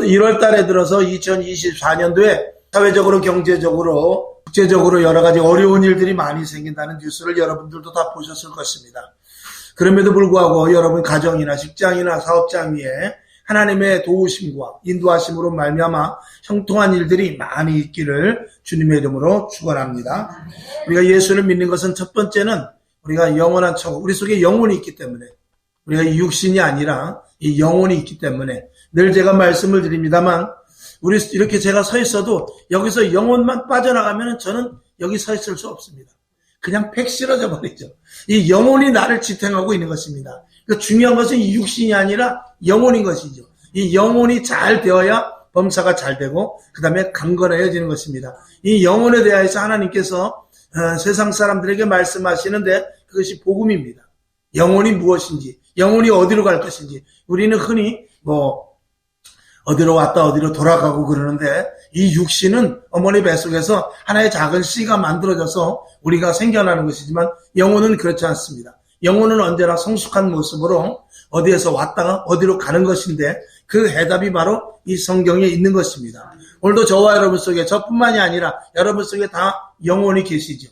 1월 달에 들어서 2024년도에 사회적으로 경제적으로 국제적으로 여러 가지 어려운 일들이 많이 생긴다는 뉴스를 여러분들도 다 보셨을 것입니다. 그럼에도 불구하고 여러분 가정이나 직장이나 사업장 위에 하나님의 도우심과 인도하심으로 말미암아 형통한 일들이 많이 있기를 주님의 이름으로 축원합니다. 우리가 예수를 믿는 것은 첫 번째는 우리가 영원한 천국, 우리 속에 영혼이 있기 때문에, 우리가 육신이 아니라 이 영혼이 있기 때문에 늘 제가 말씀을 드립니다만, 우리 이렇게 제가 서 있어도 여기서 영혼만 빠져나가면 저는 여기 서 있을 수 없습니다. 그냥 팩 실어져 버리죠. 이 영혼이 나를 지탱하고 있는 것입니다. 그러니까 중요한 것은 이 육신이 아니라 영혼인 것이죠. 이 영혼이 잘 되어야 범사가 잘 되고 그 다음에 강건해지는 것입니다. 이 영혼에 대해서 하나님께서 세상 사람들에게 말씀하시는데 그것이 복음입니다. 영혼이 무엇인지, 영혼이 어디로 갈 것인지, 우리는 흔히 어디로 왔다 어디로 돌아가고 그러는데 이 육신은 어머니 뱃속에서 하나의 작은 씨가 만들어져서 우리가 생겨나는 것이지만 영혼은 그렇지 않습니다. 영혼은 언제나 성숙한 모습으로 어디에서 왔다가 어디로 가는 것인데 그 해답이 바로 이 성경에 있는 것입니다. 오늘도 저와 여러분 속에, 저뿐만이 아니라 여러분 속에 다 영혼이 계시죠.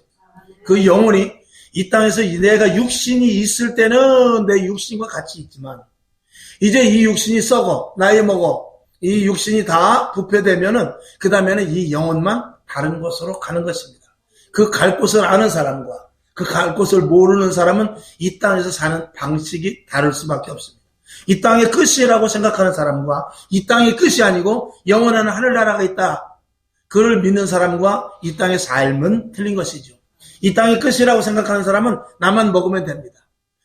그 영혼이 이 땅에서 내가 육신이 있을 때는 내 육신과 같이 있지만 이제 이 육신이 썩어 나이 먹어 이 육신이 다 부패되면은 그 다음에는 이 영혼만 다른 곳으로 가는 것입니다. 그 갈 곳을 아는 사람과 그 갈 곳을 모르는 사람은 이 땅에서 사는 방식이 다를 수밖에 없습니다. 이 땅의 끝이라고 생각하는 사람과 이 땅의 끝이 아니고 영원한 하늘나라가 있다, 그를 믿는 사람과 이 땅의 삶은 틀린 것이죠. 이 땅의 끝이라고 생각하는 사람은 나만 먹으면 됩니다.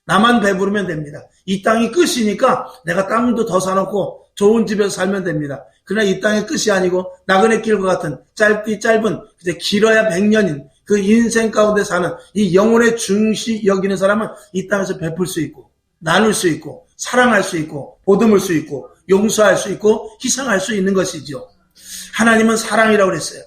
나만 배부르면 됩니다. 이 땅이 끝이니까 내가 땅도 더 사놓고 좋은 집에서 살면 됩니다. 그러나 이 땅의 끝이 아니고 나그네 길과 같은 짧디 짧은, 이제 길어야 100년인 그 인생 가운데 사는 이 영혼의 중시 여기는 사람은 이 땅에서 베풀 수 있고 나눌 수 있고 사랑할 수 있고 보듬을 수 있고 용서할 수 있고 희생할 수 있는 것이죠. 하나님은 사랑이라고 그랬어요.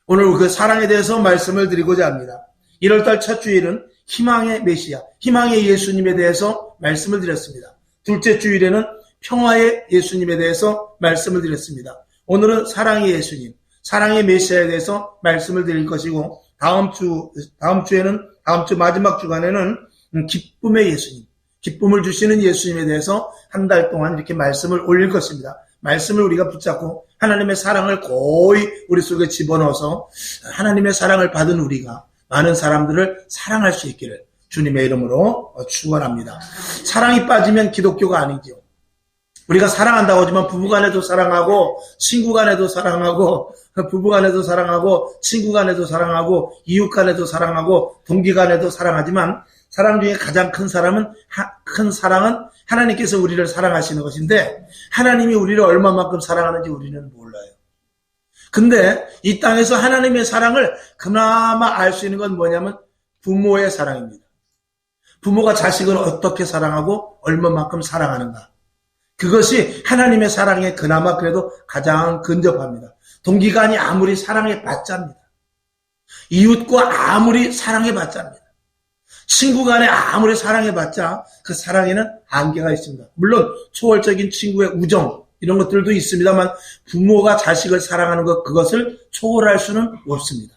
오늘 그 사랑에 대해서 말씀을 드리고자 합니다. 1월달 첫 주일은 희망의 메시아, 희망의 예수님에 대해서 말씀을 드렸습니다. 둘째 주일에는 평화의 예수님에 대해서 말씀을 드렸습니다. 오늘은 사랑의 예수님, 사랑의 메시아에 대해서 말씀을 드릴 것이고, 다음 주 마지막 주간에는 기쁨의 예수님, 기쁨을 주시는 예수님에 대해서 한 달 동안 이렇게 말씀을 올릴 것입니다. 말씀을 우리가 붙잡고 하나님의 사랑을 고이 우리 속에 집어넣어서 하나님의 사랑을 받은 우리가 많은 사람들을 사랑할 수 있기를 주님의 이름으로 축원합니다. 사랑이 빠지면 기독교가 아니죠. 우리가 사랑한다고 하지만 부부간에도 사랑하고 친구간에도 사랑하고 부부간에도 사랑하고 친구간에도 사랑하고 이웃간에도 사랑하고 동기간에도 사랑하지만 사랑 중에 가장 큰 사랑은 하나님께서 우리를 사랑하시는 것인데 하나님이 우리를 얼마만큼 사랑하는지 우리는 몰라요. 근데 이 땅에서 하나님의 사랑을 그나마 알 수 있는 건 뭐냐면 부모의 사랑입니다. 부모가 자식을 어떻게 사랑하고 얼마만큼 사랑하는가. 그것이 하나님의 사랑에 그나마 그래도 가장 근접합니다. 동기간이 아무리 사랑에 받자입니다. 이웃과 아무리 사랑에 받자입니다. 친구간에 아무리 사랑해 봤자 그 사랑에는 한계가 있습니다. 물론 초월적인 친구의 우정 이런 것들도 있습니다만 부모가 자식을 사랑하는 것, 그것을 초월할 수는 없습니다.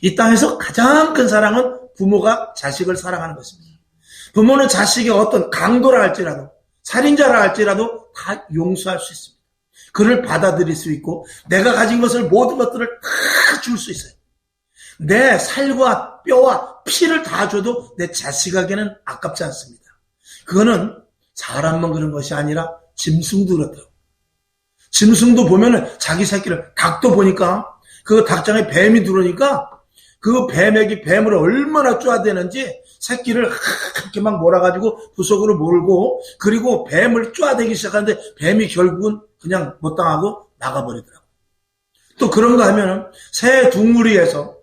이 땅에서 가장 큰 사랑은 부모가 자식을 사랑하는 것입니다. 부모는 자식이 어떤 강도라 할지라도 살인자라 할지라도 다 용서할 수 있습니다. 그를 받아들일 수 있고 내가 가진 것을 모든 것들을 다 줄 수 있어요. 내 살과 뼈와 피를 다 줘도 내 자식에게는 아깝지 않습니다. 그거는 사람만 그런 것이 아니라 짐승도 그렇더라고요. 짐승도 보면은 자기 새끼를, 닭도 보니까 그 닭장에 뱀이 들어오니까 그 뱀을 얼마나 쪼아대는지 새끼를 그렇게 막 몰아가지고 구석으로 몰고 그리고 뱀을 쪼아대기 시작하는데 뱀이 결국은 그냥 못 당하고 나가버리더라고요. 또 그런가 하면은 새 둥우리에서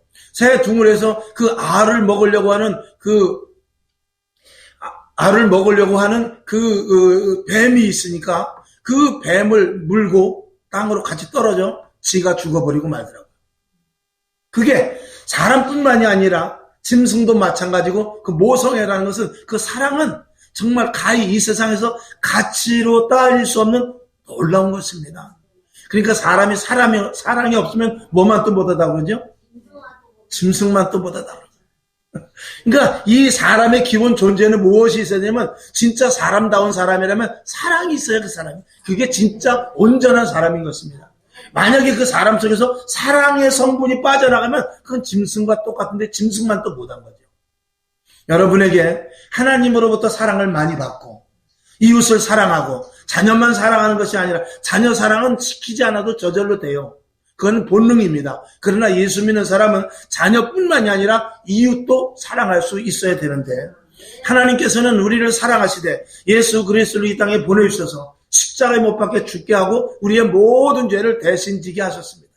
그 알을 먹으려고 하는 그 뱀이 있으니까 그 뱀을 물고 땅으로 같이 떨어져 지가 죽어버리고 말더라고요. 그게 사람뿐만이 아니라 짐승도 마찬가지고 그 모성애라는 것은 그 사랑은 정말 가히 이 세상에서 가치로 따질 수 없는 놀라운 것입니다. 그러니까 사랑이 없으면 뭐만 또 못하다 그러죠? 짐승만 또 못하다 그러죠. 그러니까 이 사람의 기본 존재는 무엇이 있어야 되냐면 진짜 사람다운 사람이라면 사랑이 있어야 그 사람이. 그게 진짜 온전한 사람인 것입니다. 만약에 그 사람 속에서 사랑의 성분이 빠져나가면 그건 짐승과 똑같은데 짐승만 또 못한 거죠. 여러분에게 하나님으로부터 사랑을 많이 받고 이웃을 사랑하고 자녀만 사랑하는 것이 아니라 자녀 사랑은 시키지 않아도 저절로 돼요. 그건 본능입니다. 그러나 예수 믿는 사람은 자녀뿐만이 아니라 이웃도 사랑할 수 있어야 되는데 하나님께서는 우리를 사랑하시되 예수 그리스도를 이 땅에 보내주셔서 십자가에 못 박혀 죽게 하고 우리의 모든 죄를 대신 지게 하셨습니다.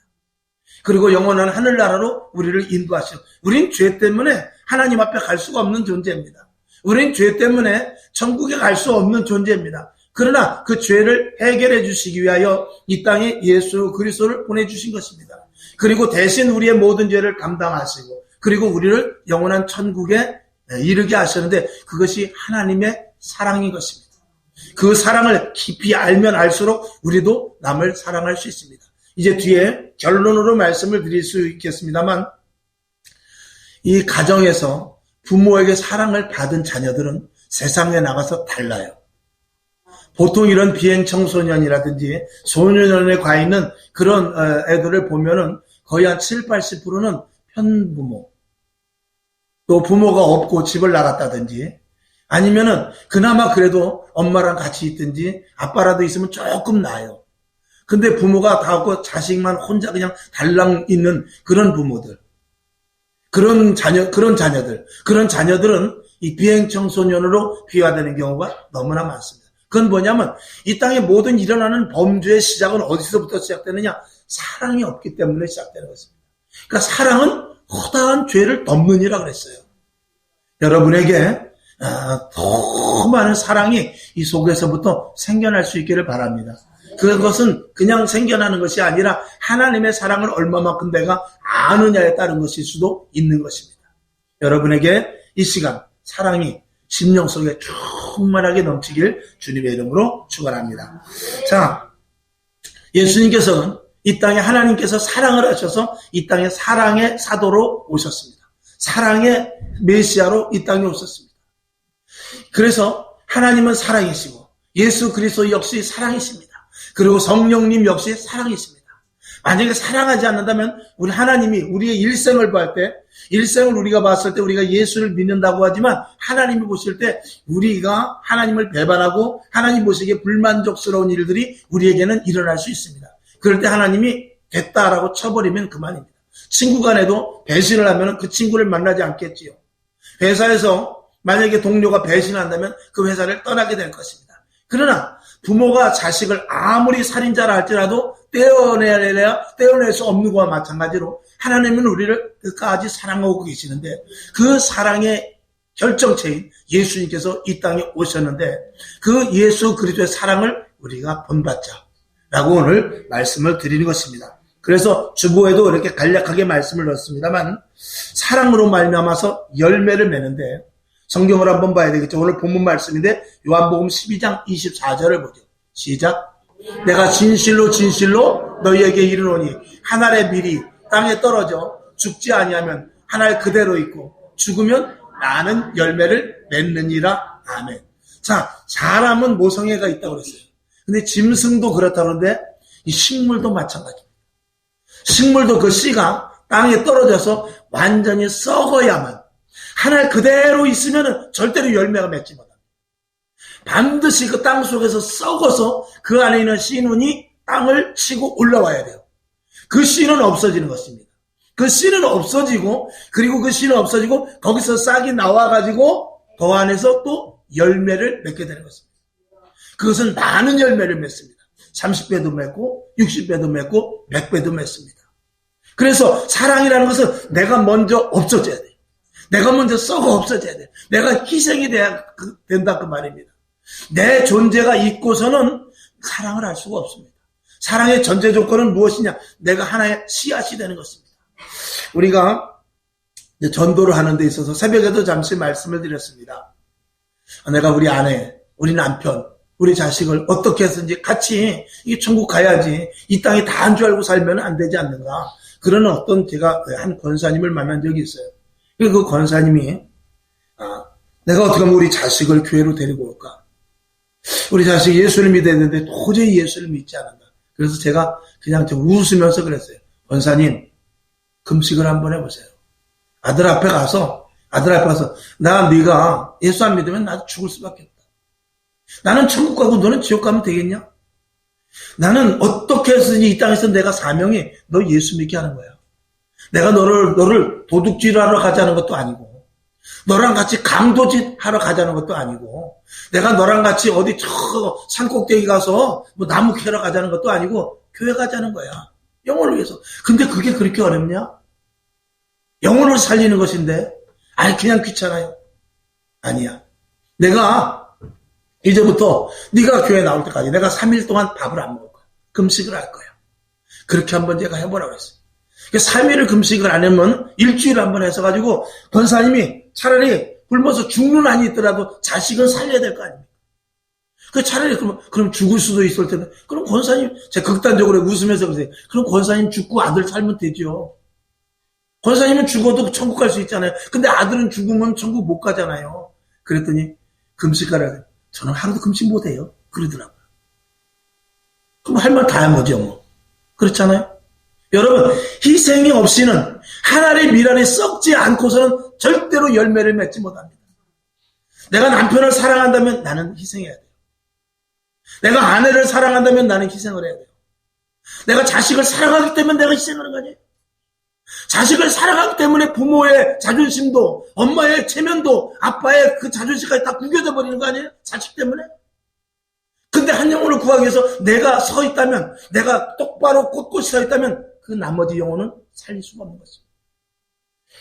그리고 영원한 하늘나라로 우리를 인도하시고 우린 죄 때문에 하나님 앞에 갈 수가 없는 존재입니다. 우린 죄 때문에 천국에 갈 수 없는 존재입니다. 그러나 그 죄를 해결해 주시기 위하여 이 땅에 예수 그리스도를 보내주신 것입니다. 그리고 대신 우리의 모든 죄를 감당하시고 그리고 우리를 영원한 천국에 이르게 하셨는데 그것이 하나님의 사랑인 것입니다. 그 사랑을 깊이 알면 알수록 우리도 남을 사랑할 수 있습니다. 이제 뒤에 결론으로 말씀을 드릴 수 있겠습니다만 이 가정에서 부모에게 사랑을 받은 자녀들은 세상에 나가서 달라요. 보통 이런 비행 청소년이라든지 소년원에 가 있는 그런 애들을 보면은 거의 한 7, 80%는 편부모. 또 부모가 없고 집을 나갔다든지 아니면은 그나마 그래도 엄마랑 같이 있든지 아빠라도 있으면 조금 나아요. 근데 부모가 다 없고 자식만 혼자 그냥 달랑 있는 그런 부모들. 그런 자녀들은 이 비행 청소년으로 비화되는 경우가 너무나 많습니다. 그건 뭐냐면 이 땅에 모든 일어나는 범죄의 시작은 어디서부터 시작되느냐? 사랑이 없기 때문에 시작되는 것입니다. 그러니까 사랑은 허다한 죄를 덮느니라 그랬어요. 여러분에게 더 많은 사랑이 이 속에서부터 생겨날 수 있기를 바랍니다. 그것은 그냥 생겨나는 것이 아니라 하나님의 사랑을 얼마만큼 내가 아느냐에 따른 것일 수도 있는 것입니다. 여러분에게 이 시간 사랑이 심령 속에 충만하게 넘치길 주님의 이름으로 축원합니다. 자, 예수님께서는 이 땅에 하나님께서 사랑을 하셔서 이 땅에 사랑의 사도로 오셨습니다. 사랑의 메시아로 이 땅에 오셨습니다. 그래서 하나님은 사랑이시고 예수 그리스도 역시 사랑이십니다. 그리고 성령님 역시 사랑이십니다. 만약에 사랑하지 않는다면 우리 하나님이 우리의 일생을 볼 때 일생을 우리가 봤을 때 우리가 예수를 믿는다고 하지만 하나님이 보실 때 우리가 하나님을 배반하고 하나님 보시기에 불만족스러운 일들이 우리에게는 일어날 수 있습니다. 그럴 때 하나님이 됐다라고 쳐버리면 그만입니다. 친구 간에도 배신을 하면 그 친구를 만나지 않겠지요. 회사에서 만약에 동료가 배신한다면 그 회사를 떠나게 될 것입니다. 그러나 부모가 자식을 아무리 살인자라 할지라도 떼어낼 수 없는 것과 마찬가지로 하나님은 우리를 끝까지 사랑하고 계시는데 그 사랑의 결정체인 예수님께서 이 땅에 오셨는데 그 예수 그리스도의 사랑을 우리가 본받자라고 오늘 말씀을 드리는 것입니다. 그래서 주보에도 이렇게 간략하게 말씀을 넣었습니다만 사랑으로 말미암아서 열매를 맺는데 성경을 한번 봐야 되겠죠. 오늘 본문 말씀인데 요한복음 12장 24절을 보죠. 시작. 내가 진실로 너희에게 이르노니 한 알의 밀이 땅에 떨어져 죽지 아니하면 한 알 그대로 있고 죽으면 많은 열매를 맺느니라. 아멘. 자, 사람은 모성애가 있다고 그랬어요. 근데 짐승도 그렇다는데 이 식물도 마찬가지입니다. 식물도 그 씨가 땅에 떨어져서 완전히 썩어야만 한 알 그대로 있으면 절대로 열매가 맺지 못합니다. 반드시 그 땅 속에서 썩어서 그 안에 있는 씨눈이 땅을 치고 올라와야 돼요. 그 씨는 없어지는 것입니다. 그 씨는 없어지고 그리고 그 씨는 없어지고 거기서 싹이 나와가지고 그 안에서 또 열매를 맺게 되는 것입니다. 그것은 많은 열매를 맺습니다. 30배도 맺고 60배도 맺고 100배도 맺습니다. 그래서 사랑이라는 것은 내가 먼저 없어져야 돼요. 내가 먼저 썩어 없어져야 돼요. 내가 희생이 된다 그 말입니다. 내 존재가 있고서는 사랑을 할 수가 없습니다. 사랑의 전제 조건은 무엇이냐? 내가 하나의 씨앗이 되는 것입니다. 우리가 전도를 하는 데 있어서 새벽에도 잠시 말씀을 드렸습니다. 내가 우리 아내, 우리 남편, 우리 자식을 어떻게 해서든지 같이 이 천국 가야지 이 땅에 다 한 줄 알고 살면 안 되지 않는가. 그런 어떤 제가 한 권사님을 만난 적이 있어요. 그 권사님이 내가 어떻게 하면 우리 자식을 교회로 데리고 올까? 우리 자식이 예수를 믿어야 되는데 도저히 예수를 믿지 않는다. 그래서 제가 그냥 좀 웃으면서 그랬어요. 권사님, 금식을 한번 해보세요. 아들 앞에 가서 네가 예수 안 믿으면 나도 죽을 수밖에 없다. 나는 천국 가고 너는 지옥 가면 되겠냐? 나는 어떻게 해서든지 이 땅에서 내가 사명이 너 예수 믿게 하는 거야. 내가 너를 도둑질하러 가자는 것도 아니고 너랑 같이 강도짓 하러 가자는 것도 아니고 내가 너랑 같이 어디 저 산꼭대기 가서 뭐 나무 캐러 가자는 것도 아니고 교회 가자는 거야. 영혼을 위해서. 근데 그게 그렇게 어렵냐? 영혼을 살리는 것인데 아니 그냥 귀찮아요. 아니야. 내가 이제부터 네가 교회 나올 때까지 내가 3일 동안 밥을 안 먹을 거야. 금식을 할 거야. 그렇게 한번 제가 해보라고 했어요. 3일을 금식을 안 하면 일주일에 한번 해서 가지고 권사님이 차라리 굶어서 죽는 한이 있더라도 자식은 살려야 될 거 아닙니까? 그 차라리 그럼 죽을 수도 있을 텐데 그럼 권사님 제가 극단적으로 웃으면서 그러세요. 그럼 권사님 죽고 아들 살면 되죠. 권사님은 죽어도 천국 갈 수 있잖아요. 근데 아들은 죽으면 천국 못 가잖아요. 그랬더니 금식하라. 저는 하루도 금식 못 해요. 그러더라고요. 그럼 할 말 다 한 거죠, 뭐. 그렇잖아요? 여러분, 희생이 없이는 하나님의 미랄이 썩지 않고서는 절대로 열매를 맺지 못합니다. 내가 남편을 사랑한다면 나는 희생해야 돼요. 내가 아내를 사랑한다면 나는 희생을 해야 돼요. 내가 자식을 사랑하기 때문에 내가 희생하는 거지. 자식을 사랑하기 때문에 부모의 자존심도 엄마의 체면도 아빠의 그 자존심까지 다 구겨져 버리는 거 아니에요? 자식 때문에. 근데 한 영혼을 구하기 위해서 내가 서 있다면 내가 똑바로 꼿꼿이 서 있다면 그 나머지 영혼은 살릴 수가 없는 것입니다.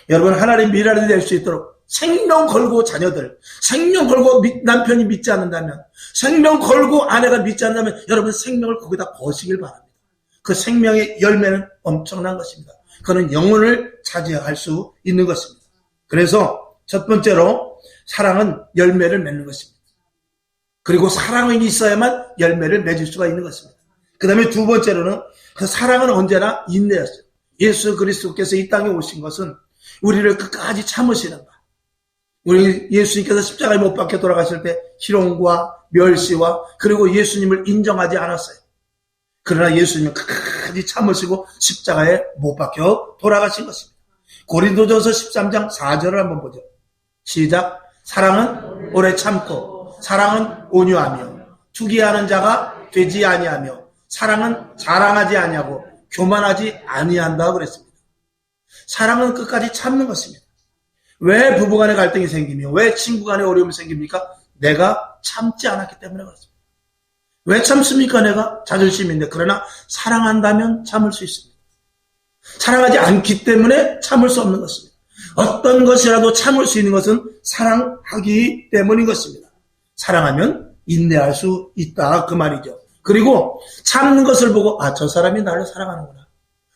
여러분 하나님 미랄이 될 수 있도록 생명 걸고 자녀들 생명 걸고 남편이 믿지 않는다면 생명 걸고 아내가 믿지 않는다면 여러분 생명을 거기다 거시길 바랍니다. 그 생명의 열매는 엄청난 것입니다. 그는 영혼을 차지할 수 있는 것입니다. 그래서 첫 번째로 사랑은 열매를 맺는 것입니다. 그리고 사랑이 있어야만 열매를 맺을 수가 있는 것입니다. 그 다음에 두 번째로는 그 사랑은 언제나 인내였어요. 예수 그리스도께서 이 땅에 오신 것은 우리를 끝까지 참으시는 것. 우리 예수님께서 십자가에 못 박혀 돌아가실 때 희롱과 멸시와 그리고 예수님을 인정하지 않았어요. 그러나 예수님은 끝까지 참으시고 십자가에 못 박혀 돌아가신 것입니다. 고린도전서 13장 4절을 한번 보죠. 시작. 사랑은 오래 참고 사랑은 온유하며 투기하는 자가 되지 아니하며 사랑은 자랑하지 아니하고 교만하지 아니한다 그랬습니다. 사랑은 끝까지 참는 것입니다. 왜 부부간에 갈등이 생기며 왜 친구간에 어려움이 생깁니까? 내가 참지 않았기 때문에 그렇습니다. 왜 참습니까? 내가 자존심인데. 그러나 사랑한다면 참을 수 있습니다. 사랑하지 않기 때문에 참을 수 없는 것입니다. 어떤 것이라도 참을 수 있는 것은 사랑하기 때문인 것입니다. 사랑하면 인내할 수 있다 그 말이죠. 그리고 참는 것을 보고 저 사람이 나를 사랑하는구나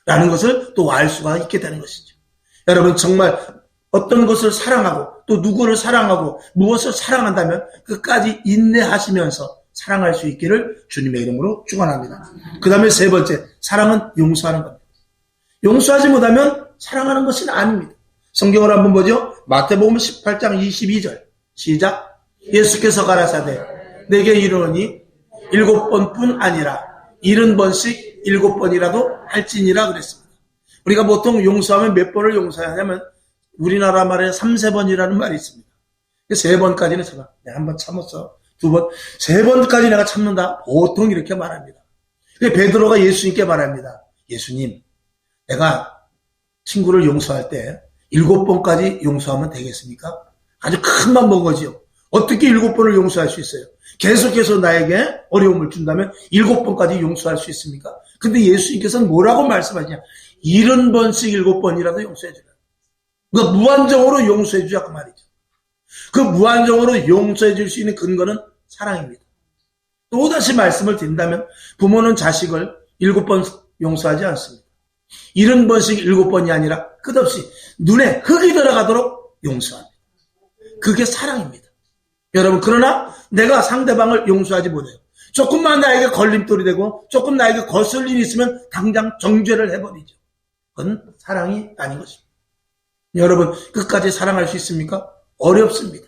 라는 것을 또 알 수가 있게 되는 것이죠. 여러분 정말 어떤 것을 사랑하고 또 누구를 사랑하고 무엇을 사랑한다면 끝까지 인내하시면서 사랑할 수 있기를 주님의 이름으로 축원합니다. 그 다음에 세 번째, 사랑은 용서하는 겁니다. 용서하지 못하면 사랑하는 것은 아닙니다. 성경을 한번 보죠. 마태복음 18장 22절 시작. 예수께서 가라사대 내게 이르노니 7번뿐 아니라 70번씩 7번이라도 할지니라 그랬습니다. 우리가 보통 용서하면 몇 번을 용서하냐면 우리나라 말에 3-4번이라는 말이 있습니다. 3번까지는 제가 한 번 참았어. 2번, 3번까지 내가 참는다. 보통 이렇게 말합니다. 베드로가 예수님께 말합니다. 예수님, 내가 친구를 용서할 때 7번까지 용서하면 되겠습니까? 아주 큰 맘 먹은 거지요. 어떻게 7번을 용서할 수 있어요? 계속해서 나에게 어려움을 준다면 7번까지 용서할 수 있습니까? 근데 예수님께서는 뭐라고 말씀하시냐? 70번씩 7번이라도 용서해 주라. 그러니까 무한정으로 용서해 주자 그 말이죠. 그 무한정으로 용서해 줄 수 있는 근거는 사랑입니다. 또다시 말씀을 드린다면 부모는 자식을 7번 용서하지 않습니다. 70번씩 7번이 아니라 끝없이 눈에 흙이 들어가도록 용서합니다. 그게 사랑입니다. 여러분, 그러나 내가 상대방을 용서하지 못해요. 조금만 나에게 걸림돌이 되고 조금 나에게 거슬린 일이 있으면 당장 정죄를 해버리죠. 그건 사랑이 아닌 것입니다. 여러분, 끝까지 사랑할 수 있습니까? 어렵습니다.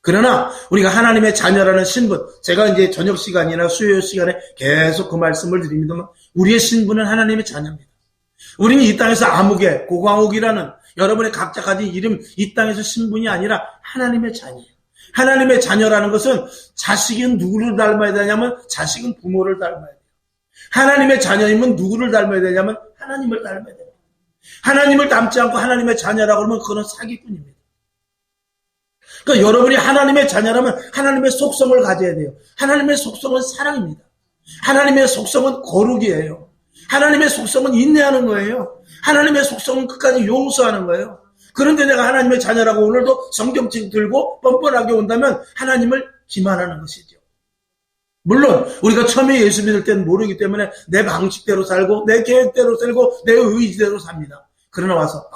그러나 우리가 하나님의 자녀라는 신분, 제가 이제 저녁 시간이나 수요 시간에 계속 그 말씀을 드립니다만, 우리의 신분은 하나님의 자녀입니다. 우리는 이 땅에서 아무개, 고광옥이라는 여러분의 각자 가진 이름, 이 땅에서 신분이 아니라 하나님의 자녀예요. 하나님의 자녀라는 것은 자식은 누구를 닮아야 되냐면 자식은 부모를 닮아야 돼요. 하나님의 자녀이면 누구를 닮아야 되냐면 하나님을 닮아야 돼요. 하나님을 닮지 않고 하나님의 자녀라고 하면 그건 사기꾼입니다. 그러니까 여러분이 하나님의 자녀라면 하나님의 속성을 가져야 돼요. 하나님의 속성은 사랑입니다. 하나님의 속성은 거룩이에요. 하나님의 속성은 인내하는 거예요. 하나님의 속성은 끝까지 용서하는 거예요. 그런데 내가 하나님의 자녀라고 오늘도 성경책 들고 뻔뻔하게 온다면 하나님을 기만하는 것이죠. 물론 우리가 처음에 예수 믿을 때는 모르기 때문에 내 방식대로 살고 내 계획대로 살고 내 의지대로 삽니다. 그러나 와서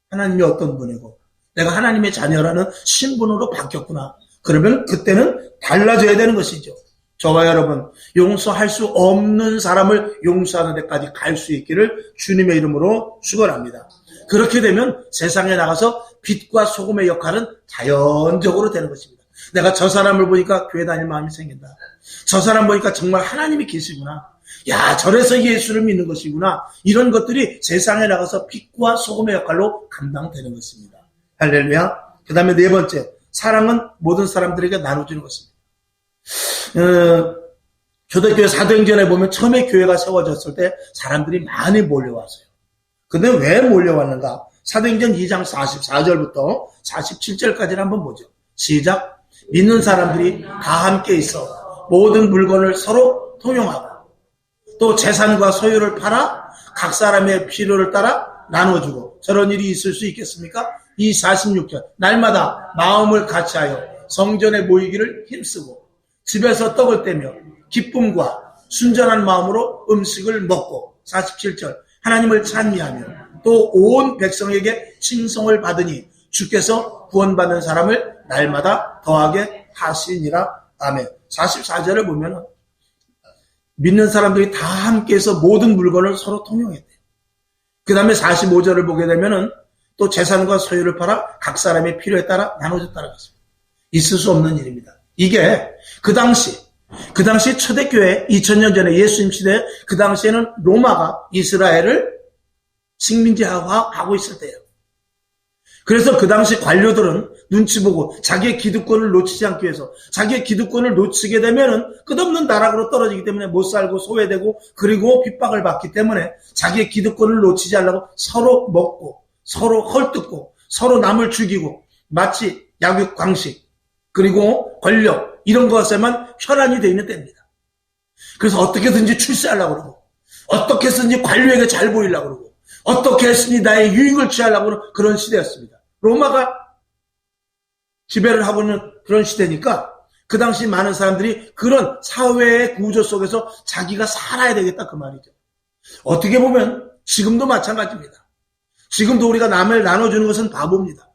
하나님이 어떤 분이고 내가 하나님의 자녀라는 신분으로 바뀌었구나. 그러면 그때는 달라져야 되는 것이죠. 저와 여러분, 용서할 수 없는 사람을 용서하는 데까지 갈 수 있기를 주님의 이름으로 축원합니다. 그렇게 되면 세상에 나가서 빛과 소금의 역할은 자연적으로 되는 것입니다. 내가 저 사람을 보니까 교회 다닐 마음이 생긴다. 저 사람 보니까 정말 하나님이 계시구나. 야, 저래서 예수를 믿는 것이구나. 이런 것들이 세상에 나가서 빛과 소금의 역할로 감당되는 것입니다. 할렐루야. 그 다음에 네 번째, 사랑은 모든 사람들에게 나눠주는 것입니다. 초대교회 사도행전에 보면 처음에 교회가 세워졌을 때 사람들이 많이 몰려왔어요. 근데 왜 몰려왔는가? 사도행전 2장 44절부터 47절까지를 한번 보죠. 시작. 믿는 사람들이 다 함께 있어 모든 물건을 서로 통용하고 또 재산과 소유를 팔아 각 사람의 필요를 따라 나눠주고, 저런 일이 있을 수 있겠습니까? 이 46절. 날마다 마음을 같이하여 성전에 모이기를 힘쓰고 집에서 떡을 떼며 기쁨과 순전한 마음으로 음식을 먹고, 47절. 하나님을 찬미하며 또 온 백성에게 칭송을 받으니 주께서 구원받는 사람을 날마다 더하게 하시니라. 아멘. 44절을 보면 믿는 사람들이 다 함께해서 모든 물건을 서로 통용했대요. 그 다음에 45절을 보게 되면은 또 재산과 소유를 팔아 각 사람의 필요에 따라 나눠줬다는 것입니다. 있을 수 없는 일입니다. 이게 그 당시 초대교회 2000년 전에 예수님 시대에 그 당시에는 로마가 이스라엘을 식민지하고 있을 때예요. 그래서 그 당시 관료들은 눈치 보고 자기의 기득권을 놓치지 않기 위해서, 자기의 기득권을 놓치게 되면은 끝없는 나락으로 떨어지기 때문에 못 살고 소외되고 그리고 핍박을 받기 때문에 자기의 기득권을 놓치지 않으려고 서로 먹고 서로 헐뜯고 서로 남을 죽이고, 마치 약육 광식 그리고 권력 이런 것에만 혈안이 되어 있는 때입니다. 그래서 어떻게든지 출세하려고 그러고 어떻게 해서든지 관료에게 잘 보이려고 그러고 어떻게 했으니 나의 유익을 취하려고 하는 그런 시대였습니다. 로마가 지배를 하고 있는 그런 시대니까 그 당시 많은 사람들이 그런 사회의 구조 속에서 자기가 살아야 되겠다 그 말이죠. 어떻게 보면 지금도 마찬가지입니다. 지금도 우리가 남을 나눠주는 것은 바보입니다.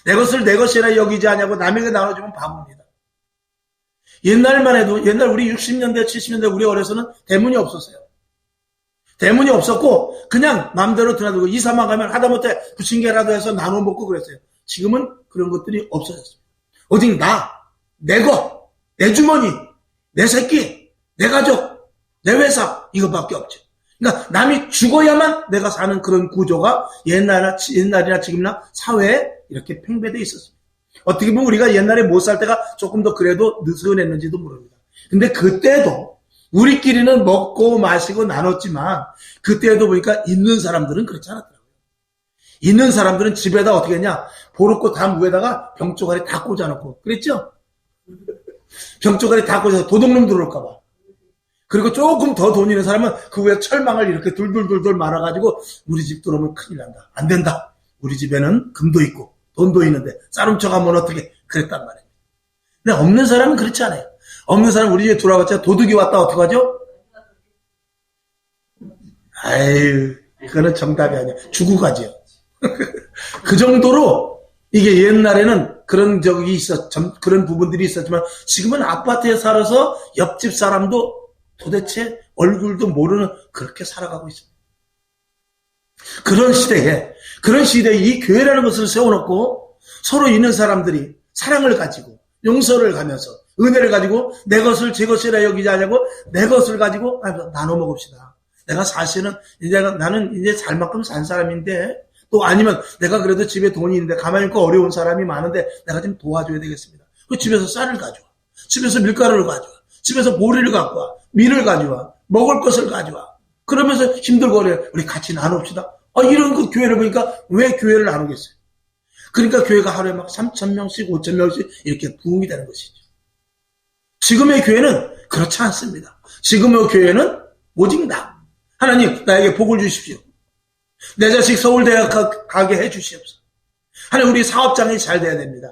내 것을 내 것이라 여기지 않냐고 남에게 나눠주면 바보입니다. 옛날만 해도, 옛날 우리 60년대 70년대 우리 어려서는 대문이 없었어요. 대문이 없었고 그냥 마음대로 드나들고 2, 3만 가면 하다못해 부침개라도 해서 나눠 먹고 그랬어요. 지금은 그런 것들이 없어졌습니다. 오직 내 것, 내 주머니, 내 새끼, 내 가족, 내 회사 이것밖에 없죠. 그러니까 남이 죽어야만 내가 사는 그런 구조가 옛날이나 지금이나 사회에 이렇게 팽배되어 있었습니다. 어떻게 보면 우리가 옛날에 못 살 때가 조금 더 그래도 느슨했는지도 모릅니다. 근데 그때도 우리끼리는 먹고 마시고 나눴지만 그때도 보니까 있는 사람들은 그렇지 않았더라고요. 있는 사람들은 집에다 어떻게 했냐, 보르꽃 담 위에다가 병조가리 다 꽂아놓고 그랬죠. 병조가리 다 꽂아서 도둑놈 들어올까 봐. 그리고 조금 더 돈 있는 사람은 그 위에 철망을 이렇게 둘둘둘둘 말아가지고 우리 집 들어오면 큰일 난다. 안 된다. 우리 집에는 금도 있고 돈도 있는데 쌀훔쳐가면 어떻게, 그랬단 말이에요. 근데 없는 사람은 그렇지 않아요. 없는 사람 우리 집에 들어와봤자 도둑이 왔다 어떡하죠? 아유, 그거는 정답이 아니야. 죽고 가죠. 그 정도로 이게 옛날에는 그런 그런 부분들이 있었지만 지금은 아파트에 살아서 옆집 사람도 도대체 얼굴도 모르는 그렇게 살아가고 있습니다. 그런 시대에 이 교회라는 것을 세워놓고 서로 있는 사람들이 사랑을 가지고 용서를 가면서 은혜를 가지고 내 것을 제 것이라 여기지 않냐고 내 것을 가지고 나눠 먹읍시다. 내가 사실은 나는 이제 살 만큼 산 사람인데 또 아니면 내가 그래도 집에 돈이 있는데 가만히 있고 어려운 사람이 많은데 내가 좀 도와줘야 되겠습니다. 그 집에서 쌀을 가져와. 집에서 밀가루를 가져와. 집에서 보리를 갖고 와. 밀을 가져와. 먹을 것을 가져와. 그러면서 힘들고 그래요. 우리 같이 나눕시다. 이런 그 교회를 보니까 왜 교회를 나누겠어요? 그러니까 교회가 하루에 막 3,000명씩 5,000명씩 이렇게 부흥이 되는 것이죠. 지금의 교회는 그렇지 않습니다. 지금의 교회는 오직 하나님 나에게 복을 주십시오. 내 자식 서울대학 가게 해주시옵소서. 하나님 우리 사업장이 잘 돼야 됩니다.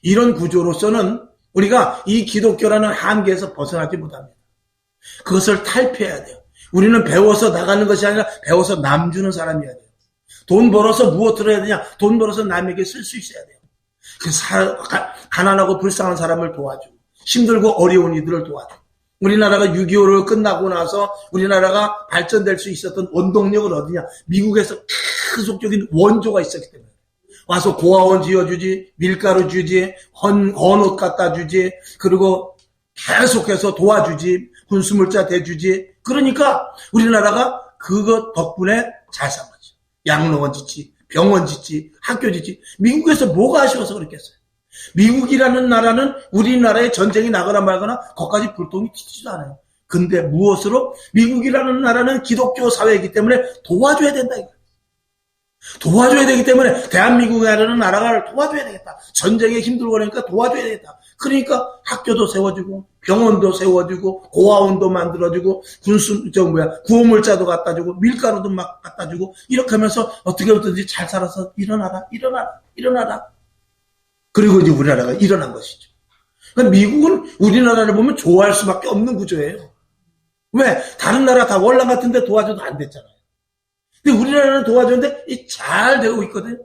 이런 구조로서는 우리가 이 기독교라는 한계에서 벗어나지 못합니다. 그것을 탈피해야 돼요. 우리는 배워서 나가는 것이 아니라 배워서 남 주는 사람이어야 돼요. 돈 벌어서 무엇을 해야 되냐? 돈 벌어서 남에게 쓸 수 있어야 돼요. 가난하고 불쌍한 사람을 도와주고 힘들고 어려운 이들을 도와주고 우리나라가 6.25를 끝나고 나서 우리나라가 발전될 수 있었던 원동력은 어디냐? 미국에서 계속적인 원조가 있었기 때문에 와서 고아원 지어주지, 밀가루 주지, 헌옷 갖다 주지, 그리고 계속해서 도와주지, 군수물자 대주지. 그러니까 우리나라가 그것 덕분에 잘 산 거죠. 양로원 짓지, 병원 짓지, 학교 짓지. 미국에서 뭐가 아쉬워서 그랬겠어요? 미국이라는 나라는 우리나라에 전쟁이 나거나 말거나 거기까지 불똥이 튀지도 않아요. 근데 무엇으로? 미국이라는 나라는 기독교 사회이기 때문에 도와줘야 된다 이거예요. 도와줘야 되기 때문에 대한민국이라는 나라를 도와줘야 되겠다. 전쟁에 힘들고 그러니까 도와줘야 되겠다. 그러니까 학교도 세워주고 병원도 세워주고 고아원도 만들어주고 구호물자도 갖다주고 밀가루도 막 갖다주고 이렇게 하면서 어떻게든지 잘 살아서 일어나라. 그리고 이제 우리나라가 일어난 것이죠. 그러니까 미국은 우리나라를 보면 좋아할 수밖에 없는 구조예요. 왜? 다른 나라 다 월남 같은데 도와줘도 안 됐잖아요. 근데 우리나라는 도와줬는데 잘 되고 있거든요.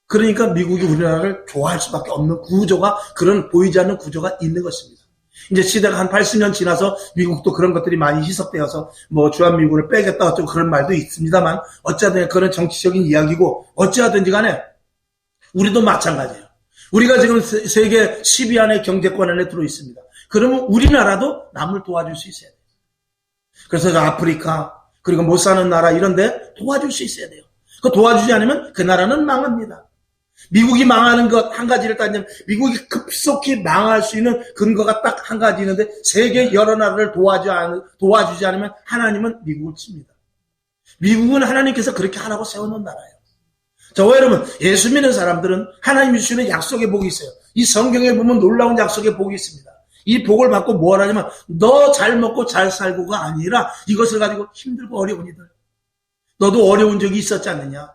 그러니까 미국이 우리나라를 좋아할 수밖에 없는 구조가 보이지 않는 구조가 있는 것입니다. 이제 시대가 한 80년 지나서 미국도 그런 것들이 많이 희석되어서 주한미군을 빼겠다 어쩌고 그런 말도 있습니다만 어찌하든 그런 정치적인 이야기고 어찌하든지 간에 우리도 마찬가지예요. 우리가 지금 세계 10위 안에 경제권 안에 들어있습니다. 그러면 우리나라도 남을 도와줄 수 있어야 돼요. 그래서 아프리카 그리고 못 사는 나라 이런 데 도와줄 수 있어야 돼요. 그 도와주지 않으면 그 나라는 망합니다. 미국이 망하는 것 한 가지를 따지면 미국이 급속히 망할 수 있는 근거가 딱 한 가지 있는데 세계 여러 나라를 도와주지 않으면 하나님은 미국을 칩니다. 미국은 하나님께서 그렇게 하라고 세워놓은 나라예요. 저와 여러분 예수 믿는 사람들은 하나님이 주시는 약속의 복이 있어요. 이 성경에 보면 놀라운 약속의 복이 있습니다. 이 복을 받고 뭐 하냐면 너 잘 먹고 잘 살고가 아니라 이것을 가지고 힘들고 어려운 이들 너도 어려운 적이 있었지 않느냐?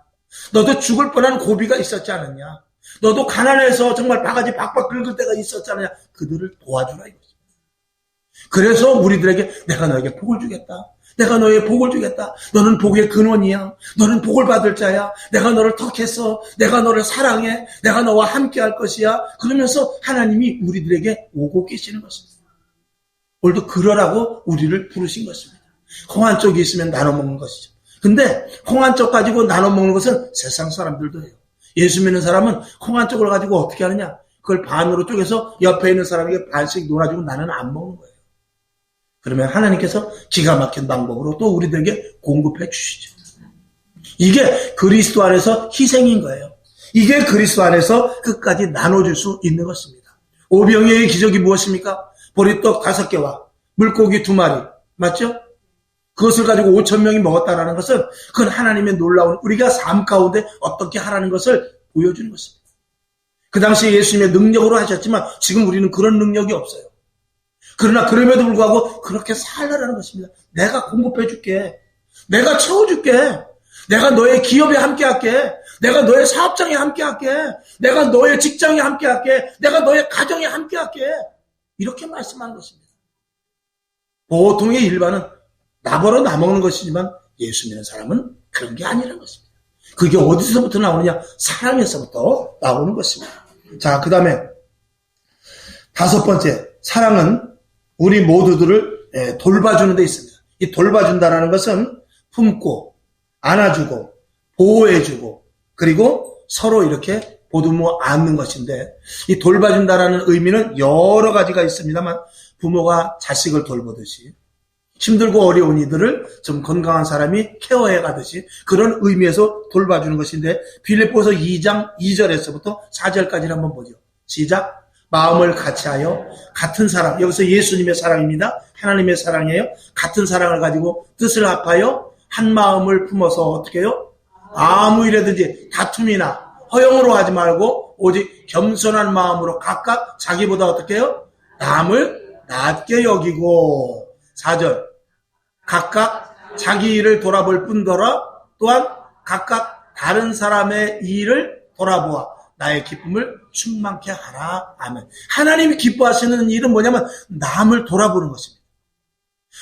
너도 죽을 뻔한 고비가 있었지 않느냐? 너도 가난해서 정말 바가지 박박 긁을 때가 있었지 않느냐? 그들을 도와주라 이거죠. 그래서 우리들에게 내가 너에게 복을 주겠다. 내가 너에게 복을 주겠다. 너는 복의 근원이야. 너는 복을 받을 자야. 내가 너를 턱했어. 내가 너를 사랑해. 내가 너와 함께 할 것이야. 그러면서 하나님이 우리들에게 오고 계시는 것입니다. 오늘도 그러라고 우리를 부르신 것입니다. 홍한 쪽이 있으면 나눠 먹는 것이죠. 근데 홍한 쪽 가지고 나눠 먹는 것은 세상 사람들도 해요. 예수 믿는 사람은 홍한 쪽을 가지고 어떻게 하느냐? 그걸 반으로 쪼개서 옆에 있는 사람에게 반씩 놀아주고 나는 안 먹는 거예요. 그러면 하나님께서 기가 막힌 방법으로 또 우리들에게 공급해 주시죠. 이게 그리스도 안에서 희생인 거예요. 이게 그리스도 안에서 끝까지 나눠줄 수 있는 것입니다. 오병이어의 기적이 무엇입니까? 보리떡 5개와 물고기 2마리. 맞죠? 그것을 가지고 5,000명이 먹었다라는 것은 그건 하나님의 놀라운 우리가 삶 가운데 어떻게 하라는 것을 보여주는 것입니다. 그 당시에 예수님의 능력으로 하셨지만 지금 우리는 그런 능력이 없어요. 그러나 그럼에도 불구하고 그렇게 살라라는 것입니다. 내가 공급해 줄게. 내가 채워줄게. 내가 너의 기업에 함께 할게. 내가 너의 사업장에 함께 할게. 내가 너의 직장에 함께 할게. 내가 너의 가정에 함께 할게. 이렇게 말씀하는 것입니다. 보통의 일반은 나 벌어 나 먹는 것이지만 예수 믿는 사람은 그런 게 아니라는 것입니다. 그게 어디서부터 나오느냐? 사랑에서부터 나오는 것입니다. 자, 그 다음에 다섯 번째, 사랑은 우리 모두들을 돌봐주는 데 있습니다. 이 돌봐준다라는 것은 품고, 안아주고, 보호해주고, 그리고 서로 이렇게 보듬어 안는 것인데, 이 돌봐준다라는 의미는 여러 가지가 있습니다만, 부모가 자식을 돌보듯이, 힘들고 어려운 이들을 좀 건강한 사람이 케어해 가듯이 그런 의미에서 돌봐주는 것인데, 빌립보서 2장 2절에서부터 4절까지를 한번 보죠. 시작. 마음을 같이하여 같은 사랑, 여기서 예수님의 사랑입니다. 하나님의 사랑이에요. 같은 사랑을 가지고 뜻을 합하여 한 마음을 품어서 어떻게 해요? 아무 일에든지 다툼이나 허영으로 하지 말고 오직 겸손한 마음으로 각각 자기보다 어떻게 해요? 남을 낮게 여기고. 4절. 각각 자기 일을 돌아볼 뿐더러 또한 각각 다른 사람의 일을 돌아보아 나의 기쁨을 충만케 하라. 아멘. 하나님이 기뻐하시는 일은 뭐냐면 남을 돌아보는 것입니다.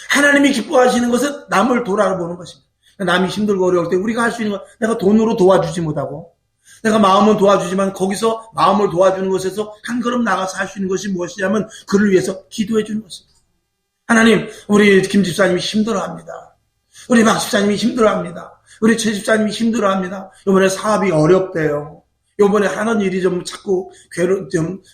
하나님이 기뻐하시는 것은 남을 돌아보는 것입니다. 남이 힘들고 어려울 때 우리가 할 수 있는 건, 내가 돈으로 도와주지 못하고 내가 마음은 도와주지만 거기서 마음을 도와주는 것에서 한 걸음 나가서 할 수 있는 것이 무엇이냐면 그를 위해서 기도해 주는 것입니다. 하나님, 우리 김 집사님이 힘들어합니다. 우리 박 집사님이 힘들어합니다. 우리 최 집사님이 힘들어합니다. 이번에 사업이 어렵대요. 이번에 하는 일이 좀 자꾸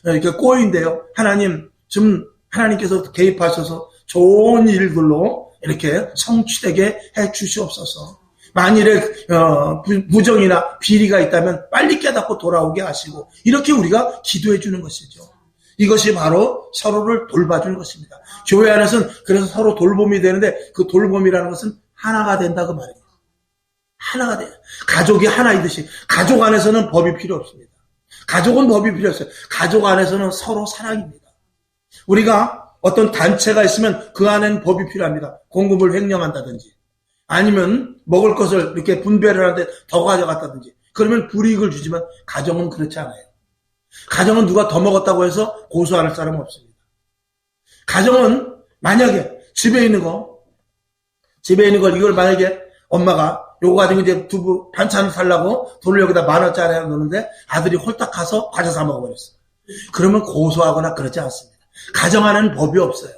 이렇게 꼬인대요. 하나님, 좀 하나님께서 개입하셔서 좋은 일들로 이렇게 성취되게 해 주시옵소서. 만일에 부정이나 비리가 있다면 빨리 깨닫고 돌아오게 하시고, 이렇게 우리가 기도해 주는 것이죠. 이것이 바로 서로를 돌봐주는 것입니다. 교회 안에서는 그래서 서로 돌봄이 되는데, 그 돌봄이라는 것은 하나가 된다 그 말입니다. 하나가 돼요. 가족이 하나이듯이 가족 안에서는 법이 필요 없습니다. 가족은 법이 필요 없어요. 가족 안에서는 서로 사랑입니다. 우리가 어떤 단체가 있으면 그 안에는 법이 필요합니다. 공급을 횡령한다든지 아니면 먹을 것을 이렇게 분배를 하는데 더 가져갔다든지, 그러면 불이익을 주지만 가정은 그렇지 않아요. 가정은 누가 더 먹었다고 해서 고소할 사람은 없습니다. 가정은 만약에 집에 있는 걸 이걸 만약에 엄마가 요거 가지고 이제 두부 반찬을 살라고 돈을 여기다 10,000원짜리 넣는데 아들이 홀딱 가서 과자 사 먹어버렸어. 그러면 고소하거나 그러지 않습니다. 가정 안에는 법이 없어요.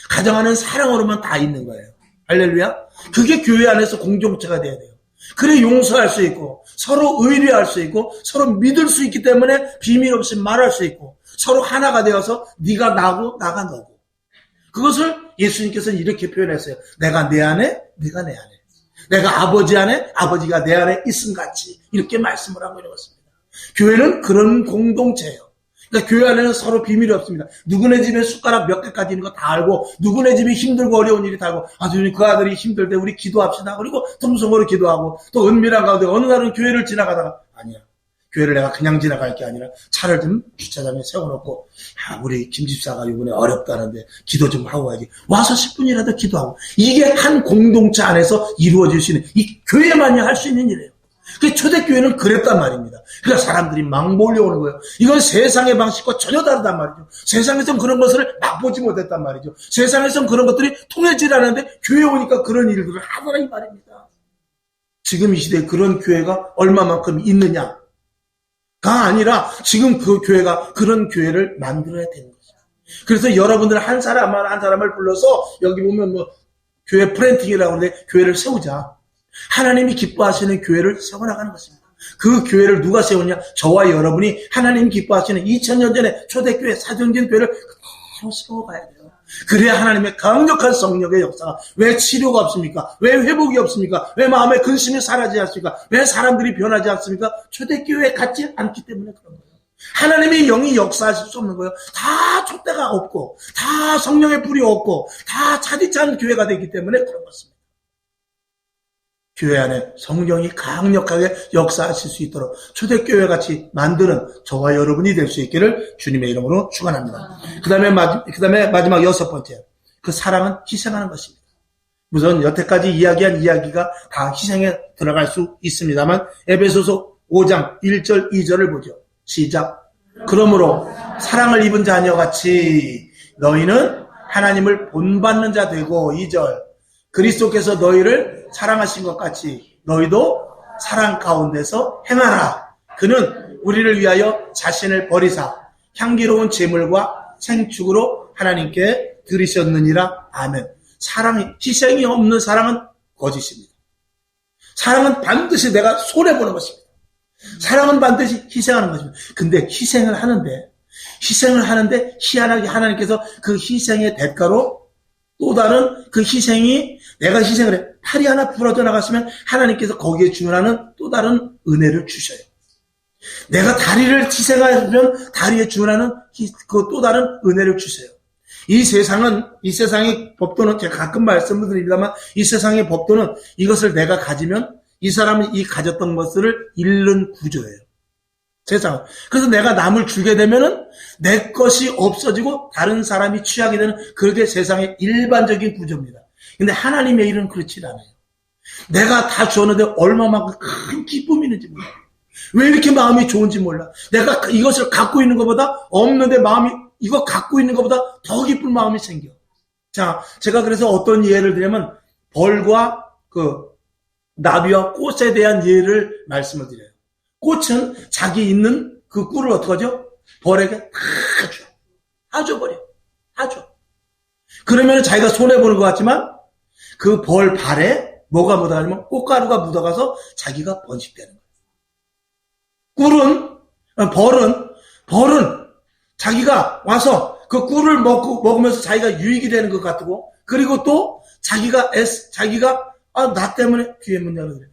가정 안에는 사랑으로만 다 있는 거예요. 할렐루야. 그게 교회 안에서 공동체가 돼야 돼요. 그래 용서할 수 있고 서로 의뢰할 수 있고 서로 믿을 수 있기 때문에 비밀 없이 말할 수 있고 서로 하나가 되어서 네가 나고 나가 너고. 그것을 예수님께서는 이렇게 표현했어요. 내가 내 안에, 네가 내 안에. 내가 아버지 안에, 아버지가 내 안에 있음같이, 이렇게 말씀을 하고 있습니다. 교회는 그런 공동체예요. 그러니까 교회 안에는 서로 비밀이 없습니다. 누구네 집에 숟가락 몇 개까지 있는 거 다 알고, 누구네 집이 힘들고 어려운 일이 다 알고, 아주님 그 아들이 힘들 때 우리 기도합시다. 그리고 통성으로 기도하고, 또 은밀한 가운데 어느 날은 교회를 지나가다가, 아니야. 교회를 내가 그냥 지나갈 게 아니라 차를 좀 주차장에 세워놓고, 우리 김 집사가 이번에 어렵다는데 기도 좀 하고 가야지. 와서 10분이라도 기도하고. 이게 한 공동체 안에서 이루어질 수 있는, 이 교회만이 할 수 있는 일이에요. 그 초대교회는 그랬단 말입니다. 그러니까 사람들이 막 몰려오는 거예요. 이건 세상의 방식과 전혀 다르단 말이죠. 세상에선 그런 것을 맛보지 못했단 말이죠. 세상에선 그런 것들이 통하지 않았는데 교회 오니까 그런 일들을 하더라 이 말입니다. 지금 이 시대에 그런 교회가 얼마만큼 있느냐? 가 아니라 지금 그 교회가 그런 교회를 만들어야 되는 거죠. 그래서 여러분들 한 사람을 불러서 여기 보면 뭐 교회 플랜팅이라고 하는데 교회를 세우자. 하나님이 기뻐하시는 교회를 세워나가는 것입니다. 그 교회를 누가 세우냐? 저와 여러분이 하나님 기뻐하시는 2000년 전에 초대교회 사정된 교회를 그대로 세워가야 돼요. 그래야 하나님의 강력한 성령의 역사가, 왜 치료가 없습니까? 왜 회복이 없습니까? 왜 마음의 근심이 사라지지 않습니까? 왜 사람들이 변하지 않습니까? 초대교회에 같지 않기 때문에 그런 거예요. 하나님의 영이 역사하실 수 없는 거예요. 다 촛대가 없고 다 성령의 불이 없고 다 차디치 않은 교회가 되기 때문에 그런 것입니다. 교회 안에 성령이 강력하게 역사하실 수 있도록 초대교회 같이 만드는 저와 여러분이 될 수 있기를 주님의 이름으로 축원합니다. 그 다음에 마지막 6번째, 그 사랑은 희생하는 것입니다. 우선 여태까지 이야기한 이야기가 다 희생에 들어갈 수 있습니다만 에베소서 5장 1절 2절을 보죠. 시작. 그러므로 사랑을 입은 자녀같이 너희는 하나님을 본받는 자 되고, 2절. 그리스도께서 너희를 사랑하신 것 같이 너희도 사랑 가운데서 행하라. 그는 우리를 위하여 자신을 버리사 향기로운 제물과 생축으로 하나님께 드리셨느니라. 아멘. 사랑이, 희생이 없는 사랑은 거짓입니다. 사랑은 반드시 내가 손해보는 것입니다. 사랑은 반드시 희생하는 것입니다. 근데 희생을 하는데 희한하게 하나님께서 그 희생의 대가로 또 다른 그 희생이, 내가 희생을 해 팔이 하나 부러져 나갔으면 하나님께서 거기에 준하는 또 다른 은혜를 주셔요. 내가 다리를 희생하면 다리에 준하는 그 또 다른 은혜를 주세요. 이 세상의 법도는, 제가 가끔 말씀을 드립니다만, 이 세상의 법도는 이것을 내가 가지면 이 사람은 이 가졌던 것을 잃는 구조예요. 세상은. 그래서 내가 남을 주게 되면은 내 것이 없어지고 다른 사람이 취하게 되는, 그게 세상의 일반적인 구조입니다. 근데 하나님의 일은 그렇지 않아요. 내가 다 줬는데 얼마만큼 큰 기쁨이 있는지 몰라. 왜 이렇게 마음이 좋은지 몰라. 내가 이것을 갖고 있는 것보다 없는데 마음이, 이거 갖고 있는 것보다 더 기쁜 마음이 생겨. 자, 제가 그래서 어떤 예를 들면 벌과 그 나비와 꽃에 대한 예를 말씀을 드려요. 꽃은 자기 있는 그 꿀을 어떡하죠? 벌에게 다 줘. 다 줘버려. 다 줘. 그러면 자기가 손해보는 것 같지만 그 벌 발에 뭐가 묻어가냐면 꽃가루가 묻어가서 자기가 번식되는 거예요. 벌은 자기가 와서 그 꿀을 먹으면서 자기가 유익이 되는 것 같고, 그리고 또 자기가 나 때문에, 귀에 문 열어드려.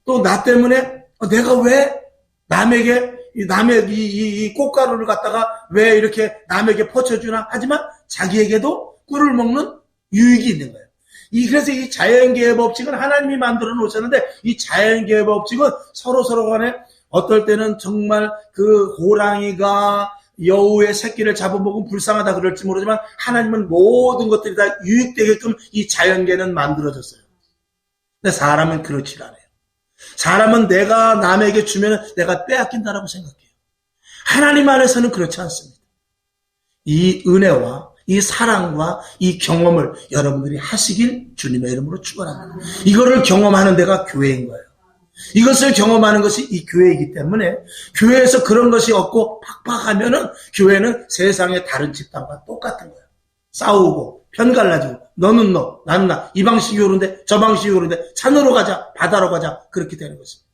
또 나 때문에 내가 왜 남의 이 꽃가루를 갖다가 왜 이렇게 남에게 퍼쳐주나? 하지만 자기에게도 꿀을 먹는 유익이 있는 거예요. 그래서 이 자연계의 법칙은 하나님이 만들어 놓으셨는데, 이 자연계의 법칙은 서로 간에 어떨 때는 정말 그 호랑이가 여우의 새끼를 잡아먹으면 불쌍하다 그럴지 모르지만 하나님은 모든 것들이 다 유익되게끔 이 자연계는 만들어졌어요. 근데 사람은 그렇지 않아요. 사람은 내가 남에게 주면 내가 빼앗긴다라고 생각해요. 하나님 안에서는 그렇지 않습니다. 이 은혜와 이 사랑과 이 경험을 여러분들이 하시길 주님의 이름으로 축원합니다. 이거를 경험하는 데가 교회인 거예요. 이것을 경험하는 것이 이 교회이기 때문에, 교회에서 그런 것이 없고 팍팍하면은 교회는 세상의 다른 집단과 똑같은 거예요. 싸우고 편갈라지고 너는 너, 나는 나, 이 방식이 옳은데 저 방식이 옳은데 산으로 가자, 바다로 가자, 그렇게 되는 것입니다.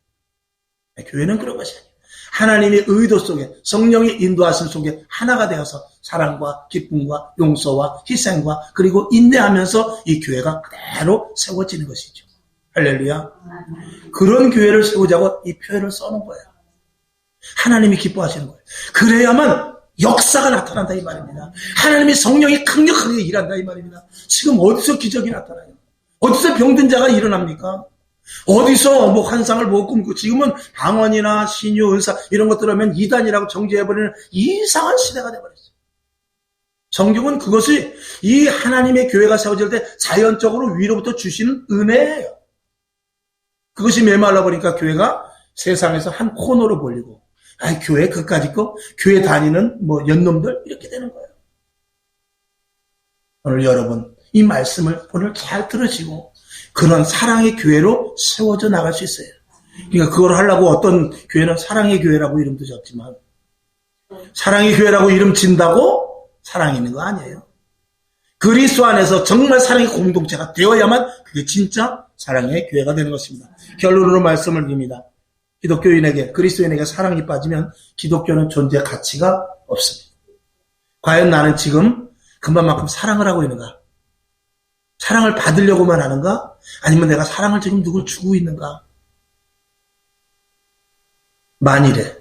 교회는 그런 것이 아니에요. 하나님의 의도 속에, 성령의 인도하심 속에 하나가 되어서 사랑과 기쁨과 용서와 희생과 그리고 인내하면서 이 교회가 그대로 세워지는 것이죠. 할렐루야. 그런 교회를 세우자고 이 표현을 써놓은 거예요. 하나님이 기뻐하시는 거예요. 그래야만 역사가 나타난다 이 말입니다. 하나님의 성령이 강력하게 일한다 이 말입니다. 지금 어디서 기적이 나타나요? 어디서 병든 자가 일어납니까? 어디서 뭐 환상을 못 꿈꾸고, 지금은 방언이나 신유, 은사 이런 것들 하면 이단이라고 정죄해버리는 이상한 시대가 돼버렸어요. 성경은 그것이 이 하나님의 교회가 세워질 때 자연적으로 위로부터 주시는 은혜예요. 그것이 메말라 버리니까 교회가 세상에서 한 코너로 몰리고, 교회 그까짓 거, 교회 다니는 뭐 연놈들 이렇게 되는 거예요. 오늘 여러분 이 말씀을 오늘 잘 들으시고 그런 사랑의 교회로 세워져 나갈 수 있어요. 그러니까 그걸 하려고 어떤 교회는 사랑의 교회라고 이름도 졌지만, 사랑의 교회라고 이름 진다고 사랑이 있는 거 아니에요. 그리스도 안에서 정말 사랑의 공동체가 되어야만 그게 진짜 사랑의 교회가 되는 것입니다. 결론으로 말씀을 드립니다. 기독교인에게, 그리스도인에게 사랑이 빠지면 기독교는 존재 가치가 없습니다. 과연 나는 지금 그만큼 사랑을 하고 있는가? 사랑을 받으려고만 하는가? 아니면 내가 사랑을 지금 누굴 주고 있는가? 만일에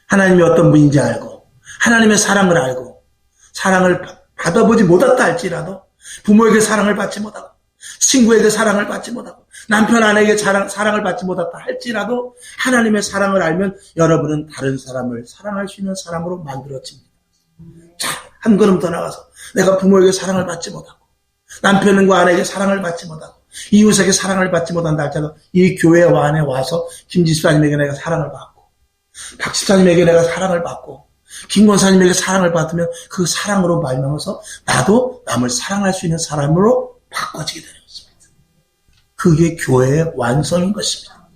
하나님이 어떤 분인지 알고 하나님의 사랑을 알고 사랑을 받아보지 못했다 할지라도, 부모에게 사랑을 받지 못하고 친구에게 사랑을 받지 못하고 남편 아내에게 사랑을 받지 못했다 할지라도 하나님의 사랑을 알면 여러분은 다른 사람을 사랑할 수 있는 사람으로 만들어집니다. 자, 한 걸음 더 나가서 내가 부모에게 사랑을 받지 못하고 남편과 아내에게 사랑을 받지 못하고 이웃에게 사랑을 받지 못한다 할지라도 이 교회 안에 와서 김지수사님에게 내가 사랑을 받고 박집사님에게 내가 사랑을 받고 김권사님에게 사랑을 받으면 그 사랑으로 말미암아서 나도 남을 사랑할 수 있는 사람으로 바꿔지게 되는 것입니다. 그게 교회의 완성인 것입니다.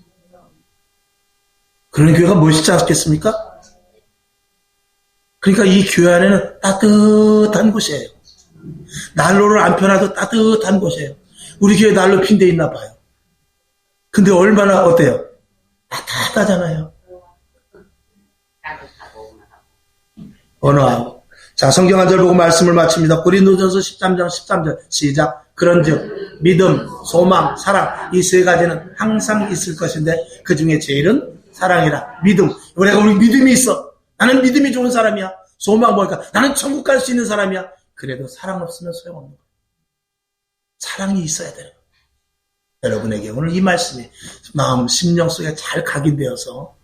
그런 교회가 멋있지 않겠습니까? 그러니까 이 교회 안에는 따뜻한 곳이에요. 난로를 안 펴놔도 따뜻한 곳이에요. 우리 교회 난로 핀 데 있나 봐요. 근데 얼마나 어때요? 따뜻하잖아요. 언어하고. 자, 성경 한 절 보고 말씀을 마칩니다. 고린도전서 13장 13절 시작. 그런즉 믿음, 소망, 사랑 이 세 가지는 항상 있을 것인데 그 중에 제일은 사랑이라. 믿음. 우리 믿음이 있어. 나는 믿음이 좋은 사람이야. 소망 뭐니까 나는 천국 갈 수 있는 사람이야. 그래도 사랑 없으면 소용없는 거야. 사랑이 있어야 되는 거야. 여러분에게 오늘 이 말씀이 마음, 심령 속에 잘 각인되어서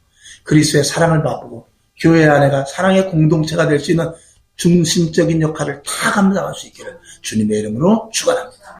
그리스도의 사랑을 맛보고 교회 안에가 사랑의 공동체가 될 수 있는 중심적인 역할을 다 감당할 수 있기를 주님의 이름으로 축원합니다.